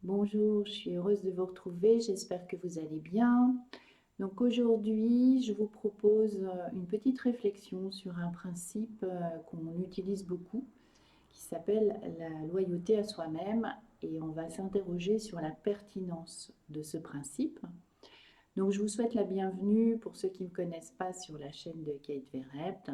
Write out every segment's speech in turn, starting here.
Bonjour, je suis heureuse de vous retrouver, j'espère que vous allez bien. Donc aujourd'hui, je vous propose une petite réflexion sur un principe qu'on utilise beaucoup, qui s'appelle la loyauté à soi-même, et on va s'interroger sur la pertinence de ce principe. Donc je vous souhaite la bienvenue pour ceux qui ne me connaissent pas sur la chaîne de Kate Verhept.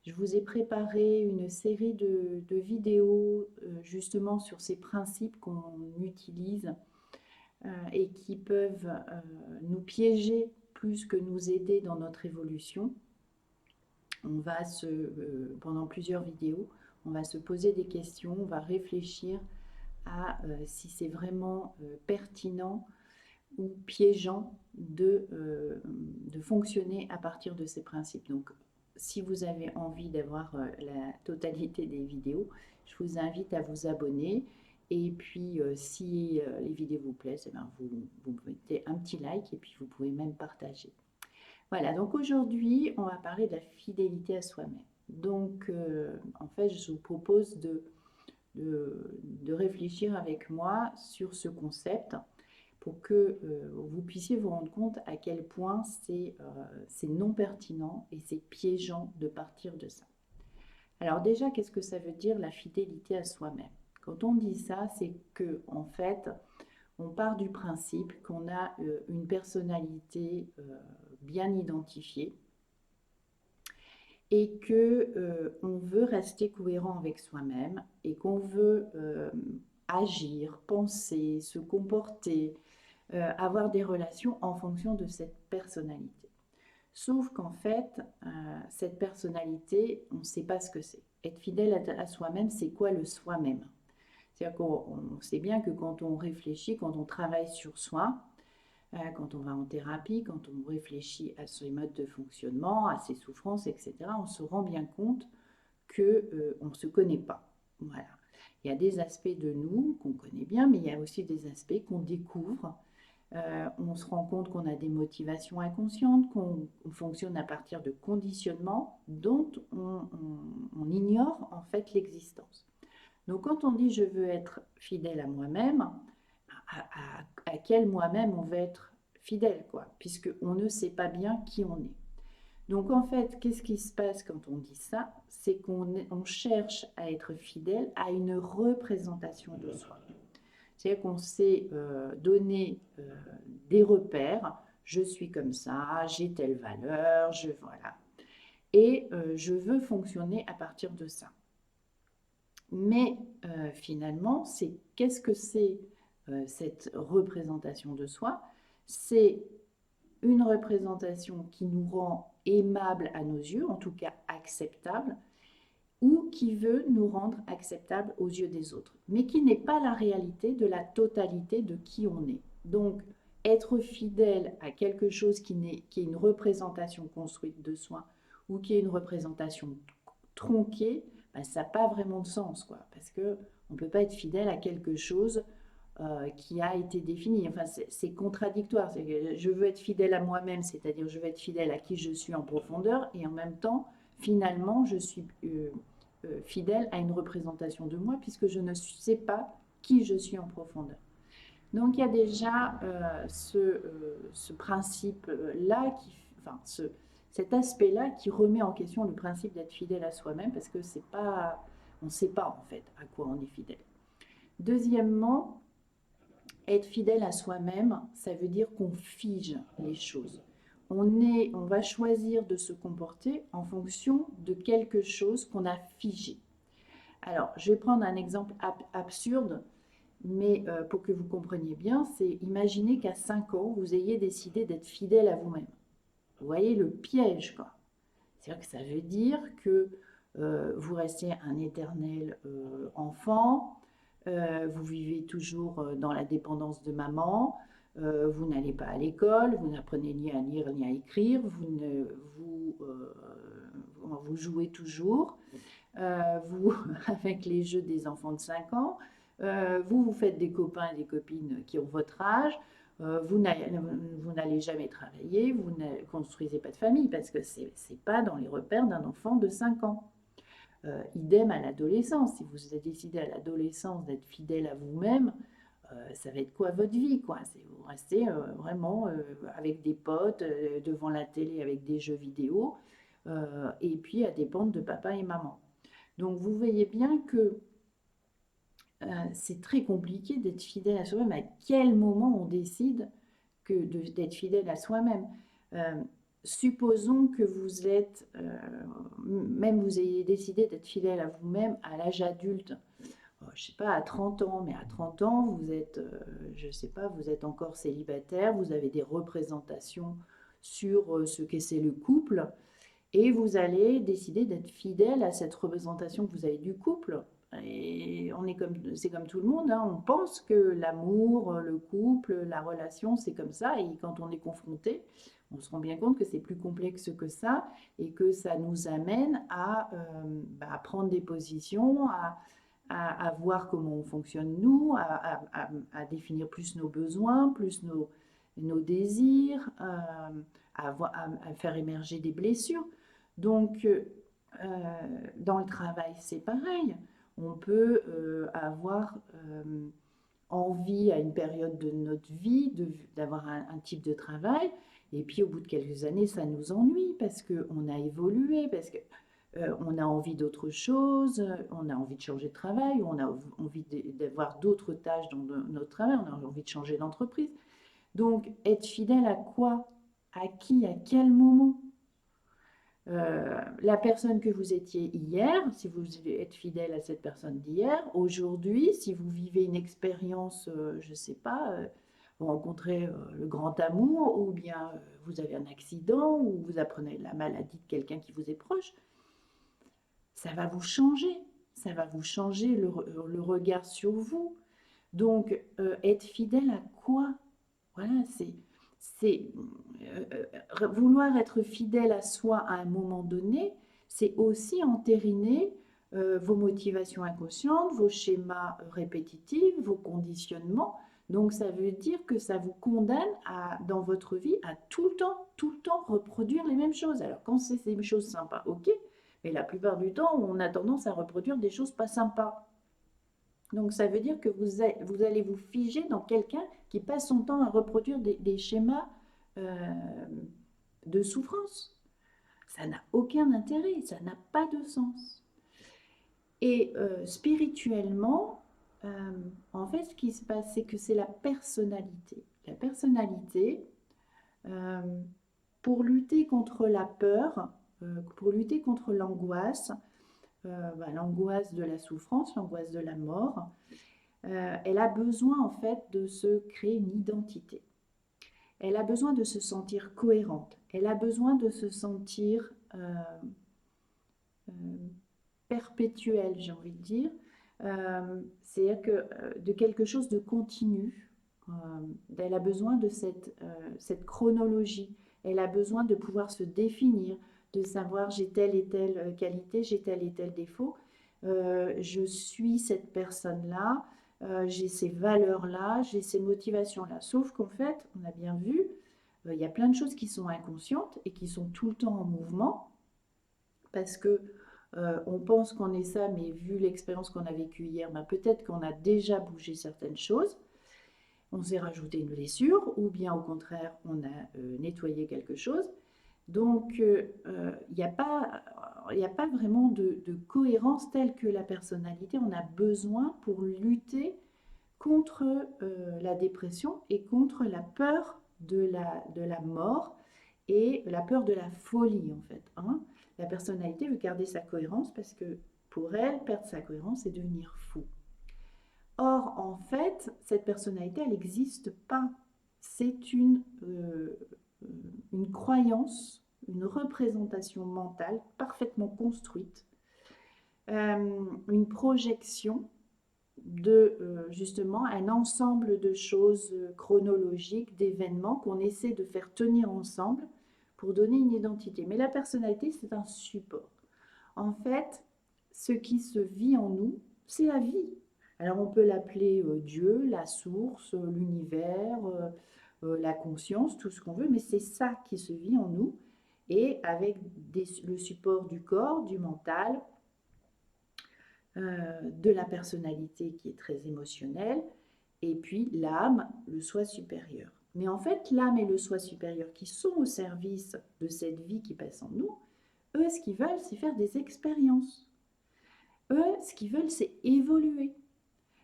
Je vous ai préparé une série de vidéos justement sur ces principes qu'on utilise et qui peuvent nous piéger plus que nous aider dans notre évolution. Pendant plusieurs vidéos, on va se poser des questions, on va réfléchir à si c'est vraiment pertinent ou piégeant de fonctionner à partir de ces principes. Donc, si vous avez envie d'avoir la totalité des vidéos, je vous invite à vous abonner. Et puis, si les vidéos vous plaisent, eh bien, vous mettez un petit like et puis vous pouvez même partager. Voilà, donc aujourd'hui, on va parler de la fidélité à soi-même. Donc, en fait, je vous propose de réfléchir avec moi sur ce concept pour que vous puissiez vous rendre compte à quel point c'est non pertinent et c'est piégeant de partir de ça. Alors déjà, qu'est-ce que ça veut dire la fidélité à soi-même? Quand on dit ça, c'est que en fait, on part du principe qu'on a une personnalité bien identifiée et que on veut rester cohérent avec soi-même et qu'on veut agir, penser, se comporter, avoir des relations en fonction de cette personnalité. Sauf qu'en fait, cette personnalité, on ne sait pas ce que c'est. Être fidèle à soi-même, c'est quoi le soi-même? C'est-à-dire qu'on sait bien que quand on réfléchit, quand on travaille sur soi, quand on va en thérapie, quand on réfléchit à ses modes de fonctionnement, à ses souffrances, etc., on se rend bien compte qu'on ne se connaît pas. Voilà. Il y a des aspects de nous qu'on connaît bien, mais il y a aussi des aspects qu'on découvre. On se rend compte qu'on a des motivations inconscientes, qu'on fonctionne à partir de conditionnements dont on ignore en fait l'existence. Donc quand on dit je veux être fidèle à moi-même, à quel moi-même on veut être fidèle, quoi, puisqu'on ne sait pas bien qui on est. Donc en fait, qu'est-ce qui se passe quand on dit ça? C'est qu'on cherche à être fidèle à une représentation de soi. C'est-à-dire qu'on s'est donné des repères, je suis comme ça, j'ai telle valeur, voilà. Et je veux fonctionner à partir de ça. Mais finalement, qu'est-ce que c'est cette représentation de soi? C'est une représentation qui nous rend aimable à nos yeux, en tout cas acceptable, ou qui veut nous rendre acceptables aux yeux des autres, mais qui n'est pas la réalité de la totalité de qui on est. Donc, être fidèle à quelque chose qui est une représentation construite de soi ou qui est une représentation tronquée, ben, ça n'a pas vraiment de sens, quoi, parce qu'on ne peut pas être fidèle à quelque chose qui a été défini. Enfin, c'est contradictoire. Je veux être fidèle à moi-même, c'est-à-dire je veux être fidèle à qui je suis en profondeur, et en même temps, finalement, je suis fidèle à une représentation de moi, puisque je ne sais pas qui je suis en profondeur. Donc il y a déjà ce principe-là, enfin, cet aspect-là qui remet en question le principe d'être fidèle à soi-même, parce que c'est pas, on ne sait pas en fait à quoi on est fidèle. Deuxièmement, être fidèle à soi-même, ça veut dire qu'on fige les choses. On va choisir de se comporter en fonction de quelque chose qu'on a figé. Alors, je vais prendre un exemple absurde, mais pour que vous compreniez bien, c'est imaginer qu'à 5 ans, vous ayez décidé d'être fidèle à vous-même. Vous voyez le piège, quoi. C'est-à-dire que ça veut dire que vous restez un éternel enfant, vous vivez toujours dans la dépendance de maman, vous n'allez pas à l'école, vous n'apprenez ni à lire ni à écrire, vous jouez toujours, avec les jeux des enfants de 5 ans, vous faites des copains et des copines qui ont votre âge, vous n'allez jamais travailler, vous ne construisez pas de famille parce que ce n'est pas dans les repères d'un enfant de 5 ans. Idem à l'adolescence. Si vous avez décidé à l'adolescence d'être fidèle à vous-même, ça va être quoi votre vie, quoi? C'est vous restez vraiment avec des potes, devant la télé avec des jeux vidéo, et puis à dépendre de papa et maman. Donc vous voyez bien que c'est très compliqué d'être fidèle à soi-même. À quel moment on décide d'être fidèle à soi-même? Euh, Supposons que vous êtes, même vous ayez décidé d'être fidèle à vous-même à l'âge adulte. Je ne sais pas, à 30 ans, mais à 30 ans, vous êtes, je ne sais pas, vous êtes encore célibataire, vous avez des représentations sur ce qu'est c'est le couple, et vous allez décider d'être fidèle à cette représentation que vous avez du couple. Et c'est comme tout le monde, hein, on pense que l'amour, le couple, la relation, c'est comme ça. Et quand on est confronté, on se rend bien compte que c'est plus complexe que ça et que ça nous amène à prendre des positions, à voir comment on fonctionne nous, à définir plus nos besoins, plus nos désirs, à faire émerger des blessures. Donc, dans le travail, c'est pareil. On peut avoir envie à une période de notre vie d'avoir un type de travail, et puis au bout de quelques années, ça nous ennuie parce qu'on a évolué, parce que on a envie d'autre chose, on a envie de changer de travail, on a envie d'avoir d'autres tâches dans notre travail, on a envie de changer d'entreprise. Donc, être fidèle à quoi? À qui? À quel moment? La personne que vous étiez hier, si vous êtes fidèle à cette personne d'hier, aujourd'hui, si vous vivez une expérience, je ne sais pas, vous rencontrez le grand amour, ou bien vous avez un accident, ou vous apprenez la maladie de quelqu'un qui vous est proche, ça va vous changer. Ça va vous changer le regard sur vous. Donc, être fidèle à quoi? Voilà, c'est vouloir être fidèle à soi à un moment donné, c'est aussi entériner vos motivations inconscientes, vos schémas répétitifs, vos conditionnements. Donc ça veut dire que ça vous condamne dans votre vie à tout le temps reproduire les mêmes choses. Alors quand c'est des choses sympas, ok, mais la plupart du temps, on a tendance à reproduire des choses pas sympas. Donc ça veut dire que vous allez vous figer dans quelqu'un qui passe son temps à reproduire des schémas euh, de souffrance. Ça n'a aucun intérêt, ça n'a pas de sens. Et spirituellement, en fait, ce qui se passe, c'est que c'est la personnalité. La personnalité, euh, pour lutter contre la peur, pour lutter contre l'angoisse, l'angoisse de la souffrance, l'angoisse de la mort, elle a besoin en fait de se créer une identité. Elle a besoin de se sentir cohérente. Elle a besoin de se sentir euh, perpétuelle, j'ai envie de dire. C'est-à-dire de quelque chose de continu. Elle a besoin de cette chronologie. Elle a besoin de pouvoir se définir, de savoir j'ai telle et telle qualité, j'ai tel et tel défaut. Je suis cette personne-là, j'ai ces valeurs-là, j'ai ces motivations-là. Sauf qu'en fait, on a bien vu, il y a plein de choses qui sont inconscientes et qui sont tout le temps en mouvement parce que on pense qu'on est ça, mais vu l'expérience qu'on a vécue hier, ben peut-être qu'on a déjà bougé certaines choses. On s'est rajouté une blessure, ou bien au contraire, on a nettoyé quelque chose. Donc, il n'y a pas vraiment de cohérence telle que la personnalité. On a besoin pour lutter contre la dépression et contre la peur de la mort et la peur de la folie, en fait. Hein. La personnalité veut garder sa cohérence parce que pour elle, perdre sa cohérence, c'est devenir fou. Or, en fait, cette personnalité, elle n'existe pas. C'est une croyance, une représentation mentale parfaitement construite, une projection de justement un ensemble de choses chronologiques, d'événements qu'on essaie de faire tenir ensemble pour donner une identité. Mais la personnalité, c'est un support. En fait, ce qui se vit en nous, c'est la vie. Alors on peut l'appeler Dieu, la source, l'univers, la conscience, tout ce qu'on veut, mais c'est ça qui se vit en nous et avec le support du corps, du mental, de la personnalité qui est très émotionnelle et puis l'âme, le soi supérieur. Mais en fait, l'âme et le soi supérieur qui sont au service de cette vie qui passe en nous, eux, ce qu'ils veulent, c'est faire des expériences. Eux, ce qu'ils veulent, c'est évoluer.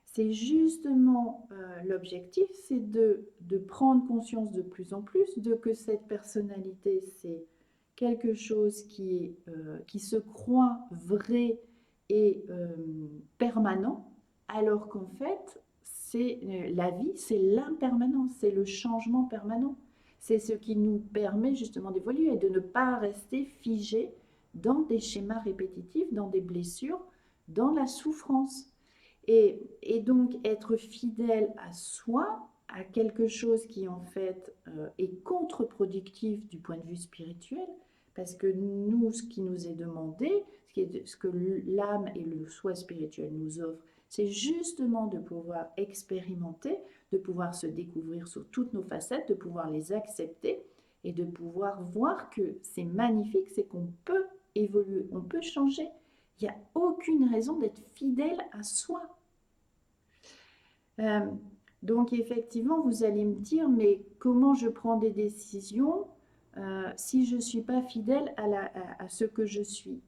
C'est justement l'objectif, c'est de prendre conscience de plus en plus de que cette personnalité, c'est quelque chose qui se croit vrai et permanent, alors qu'en fait, la vie, c'est l'impermanence, c'est le changement permanent. C'est ce qui nous permet justement d'évoluer et de ne pas rester figé dans des schémas répétitifs, dans des blessures, dans la souffrance. Et donc être fidèle à soi, à quelque chose qui en fait est contre-productif du point de vue spirituel, parce que nous, ce qui nous est demandé, ce que l'âme et le soi spirituel nous offrent, c'est justement de pouvoir expérimenter, de pouvoir se découvrir sous toutes nos facettes, de pouvoir les accepter et de pouvoir voir que c'est magnifique, c'est qu'on peut évoluer, on peut changer. Il n'y a aucune raison d'être fidèle à soi. Euh, donc effectivement, vous allez me dire, mais comment je prends des décisions si je ne suis pas fidèle à ce que je suis?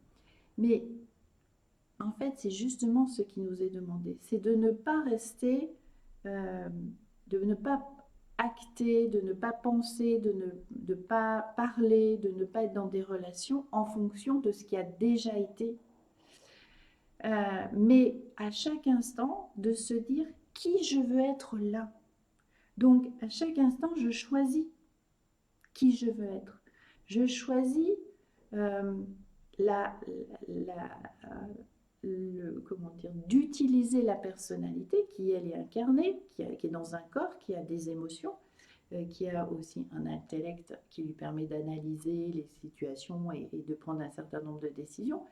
Mais en fait, c'est justement ce qui nous est demandé, c'est de ne pas rester, de ne pas acter, de ne pas penser, de pas parler, de ne pas être dans des relations en fonction de ce qui a déjà été. Mais à chaque instant, de se dire qui je veux être là. Donc, à chaque instant, je choisis qui je veux être. Je choisis euh, la, comment dire, d'utiliser la personnalité qui, elle, est incarnée, qui est dans un corps, qui a des émotions, qui a aussi un intellect qui lui permet d'analyser les situations et de prendre un certain nombre de décisions.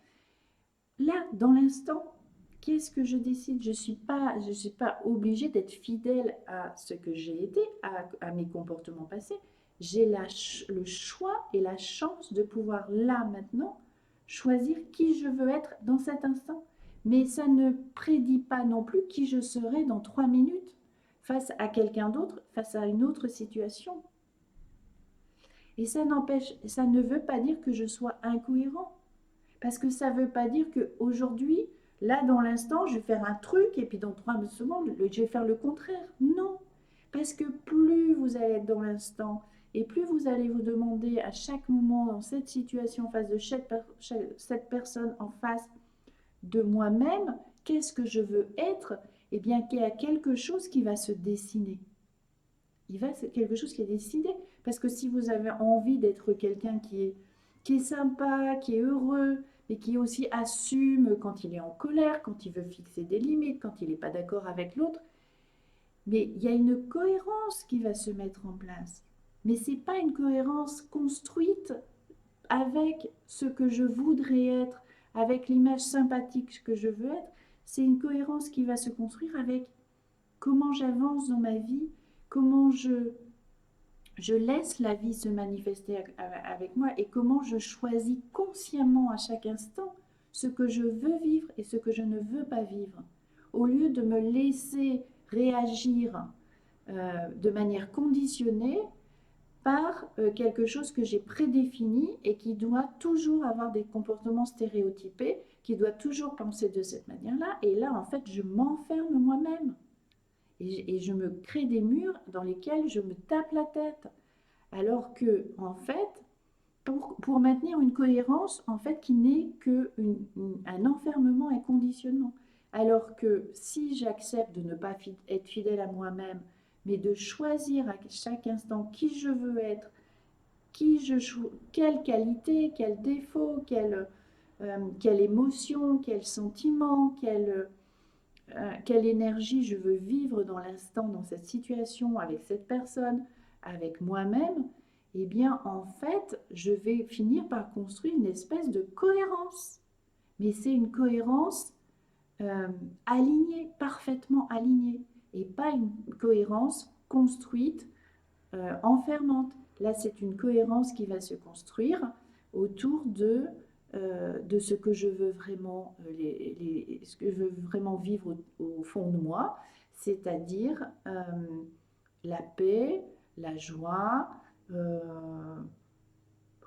Là, dans l'instant, qu'est-ce que je décide? Je ne suis pas obligée d'être fidèle à ce que j'ai été, à mes comportements passés. J'ai le choix et la chance de pouvoir, là, maintenant, choisir qui je veux être dans cet instant. Mais ça ne prédit pas non plus qui je serai dans 3 minutes face à quelqu'un d'autre, face à une autre situation. Et ça ne veut pas dire que je sois incohérent. Parce que ça ne veut pas dire qu'aujourd'hui, là, dans l'instant, je vais faire un truc et puis dans 3 secondes, je vais faire le contraire. Non. Parce que plus vous allez être dans l'instant et plus vous allez vous demander à chaque moment dans cette situation en face de cette personne en face de moi-même, qu'est-ce que je veux être, eh bien, qu'il y a quelque chose qui va se dessiner. Quelque chose qui est décidé. Parce que si vous avez envie d'être quelqu'un qui est sympa, qui est heureux, mais qui aussi assume quand il est en colère, quand il veut fixer des limites, quand il n'est pas d'accord avec l'autre, mais il y a une cohérence qui va se mettre en place. Mais ce n'est pas une cohérence construite avec ce que je voudrais être, avec l'image sympathique que je veux être. C'est une cohérence qui va se construire avec comment j'avance dans ma vie, comment je laisse la vie se manifester avec moi et comment je choisis consciemment à chaque instant ce que je veux vivre et ce que je ne veux pas vivre. Au lieu de me laisser réagir de manière conditionnée par quelque chose que j'ai prédéfini et qui doit toujours avoir des comportements stéréotypés, qui doit toujours penser de cette manière-là. Et là, en fait, je m'enferme moi-même. Et je me crée des murs dans lesquels je me tape la tête. Alors que, en fait, pour maintenir une cohérence, en fait, qui n'est qu'un enfermement et conditionnement. Alors que si j'accepte de ne pas être fidèle à moi-même, mais de choisir à chaque instant qui je veux être, quelle qualité, quel défaut, quelle émotion, quel sentiment, quelle énergie je veux vivre dans l'instant, dans cette situation, avec cette personne, avec moi-même, eh bien, en fait, je vais finir par construire une espèce de cohérence. Mais c'est une cohérence alignée, parfaitement alignée, et pas une cohérence construite, enfermante. Là, c'est une cohérence qui va se construire autour de ce que je veux vraiment, ce que je veux vraiment vivre au fond de moi. c'est-à-dire la paix, la joie.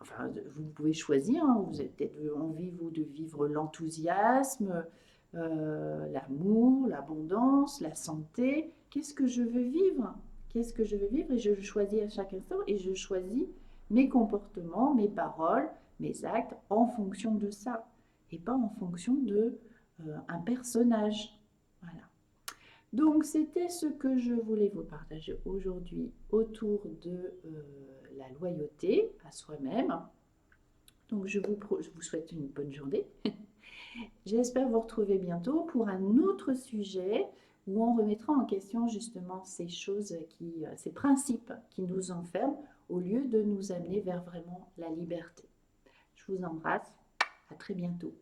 Enfin, vous pouvez choisir, hein, vous avez peut-être envie, vous, de vivre l'enthousiasme, l'amour, l'abondance, la santé. Qu'est-ce que je veux vivre? Qu'est-ce que je veux vivre? Et je le choisis à chaque instant et je choisis mes comportements, mes paroles, mes actes en fonction de ça et pas en fonction de un personnage. Voilà. Donc, c'était ce que je voulais vous partager aujourd'hui autour de la loyauté à soi-même. Donc, je vous souhaite une bonne journée. J'espère vous retrouver bientôt pour un autre sujet où on remettra en question justement ces choses ces principes qui nous enferment au lieu de nous amener vers vraiment la liberté. Je vous embrasse. À très bientôt.